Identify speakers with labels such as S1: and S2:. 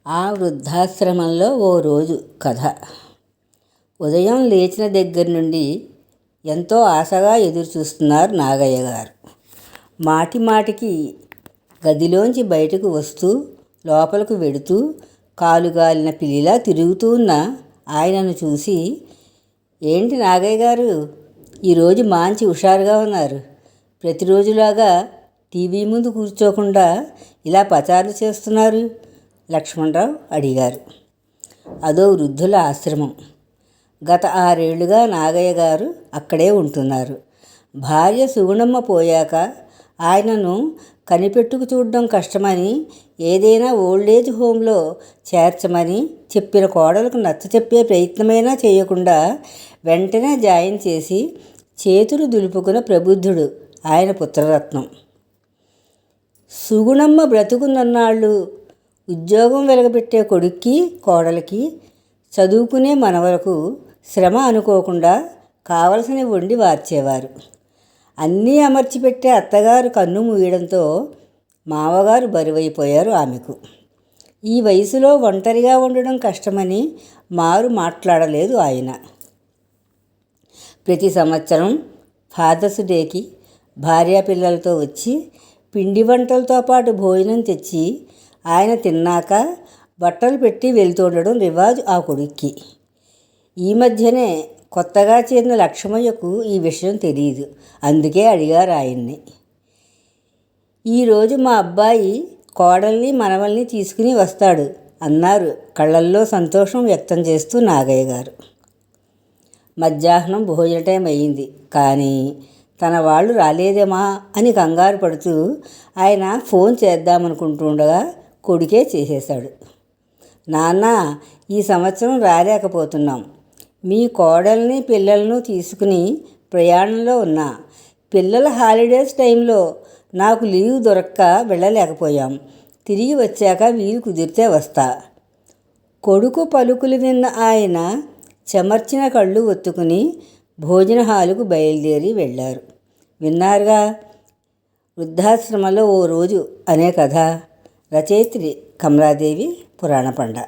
S1: ఆ వృద్ధాశ్రమంలో ఓ రోజు కథ. ఉదయం లేచిన దగ్గర నుండి ఎంతో ఆశగా ఎదురుచూస్తున్నారు నాగయ్య గారు. మాటి మాటికి గదిలోంచి బయటకు వస్తూ లోపలకు వెడుతూ కాలుగాలిన పిల్లిలా తిరుగుతూ ఉన్న ఆయనను చూసి, ఏంటి నాగయ్య గారు, ఈరోజు మంచి హుషారుగా ఉన్నారు, ప్రతిరోజులాగా టీవీ ముందు కూర్చోకుండా ఇలా పచారులు చేస్తున్నారు? లక్ష్మణరావు అడిగారు. అదో వృద్ధుల ఆశ్రమం. గత 6 ఏళ్లుగా నాగయ్య గారు అక్కడే ఉంటున్నారు. భార్య సుగుణమ్మ పోయాక ఆయనను కనిపెట్టుకు చూడడం కష్టమని ఏదైనా ఓల్డేజ్ హోంలో చేర్చమని చెప్పిన కోడలకు నచ్చచెప్పే ప్రయత్నమైనా చేయకుండా వెంటనే జాయిన్ చేసి చేతులు దులుపుకున్న ప్రబుద్ధుడు ఆయన పుత్రరత్నం. సుగుణమ్మ బ్రతుకున్నన్నాళ్ళు ఉద్యోగం వెలగబెట్టే కొడుక్కి కోడలికి చదువుకునే మనవలకు శ్రమ అనుకోకుండా కావలసినవి వండి వార్చేవారు. అన్నీ అమర్చిపెట్టే అత్తగారు కన్ను మూయడంతో మావగారు బరువైపోయారు ఆమెకు. ఈ వయసులో ఒంటరిగా ఉండడం కష్టమని మారు మాట్లాడలేదు ఆయన. ప్రతి సంవత్సరం ఫాదర్స్ డేకి భార్యాపిల్లలతో వచ్చి పిండి వంటలతో పాటు భోజనం తెచ్చి ఆయన తిన్నాక బట్టలు పెట్టి వెళ్తుండడం రివాజు ఆ కొడుక్కి. ఈ మధ్యనే కొత్తగా చేరిన లక్ష్మయ్యకు ఈ విషయం తెలియదు. అందుకే అడిగారు ఆయన్ని. ఈరోజు మా అబ్బాయి కోడల్ని మనవల్ని తీసుకుని వస్తాడు అన్నారు కళ్ళల్లో సంతోషం వ్యక్తం చేస్తూ నాగయ్య గారు. మధ్యాహ్నం భోజన టైం అయ్యింది. కానీ తన వాళ్ళు రాలేదేమా అని కంగారు పడుతూ ఆయన ఫోన్ చేద్దామనుకుంటుండగా కొడుకే చేసేశాడు. నాన్న, ఈ సంవత్సరం రాలేకపోతున్నాం. మీ కోడల్ని పిల్లలను తీసుకుని ప్రయాణంలో ఉన్నా. పిల్లల హాలిడేస్ టైంలో నాకు లీవ్ దొరక్క వెళ్ళలేకపోయాం. తిరిగి వచ్చాక వీలు కుదిరితే వస్తా. కొడుకు పలుకులు విన్న ఆయన చెమర్చిన కళ్ళు ఒత్తుకుని భోజన హాలుకు బయలుదేరి వెళ్ళారు. విన్నారుగా, వృద్ధాశ్రమంలో ఓ రోజు అనే కథ. రచయిత్రి కమలాదేవి పురాణపండ.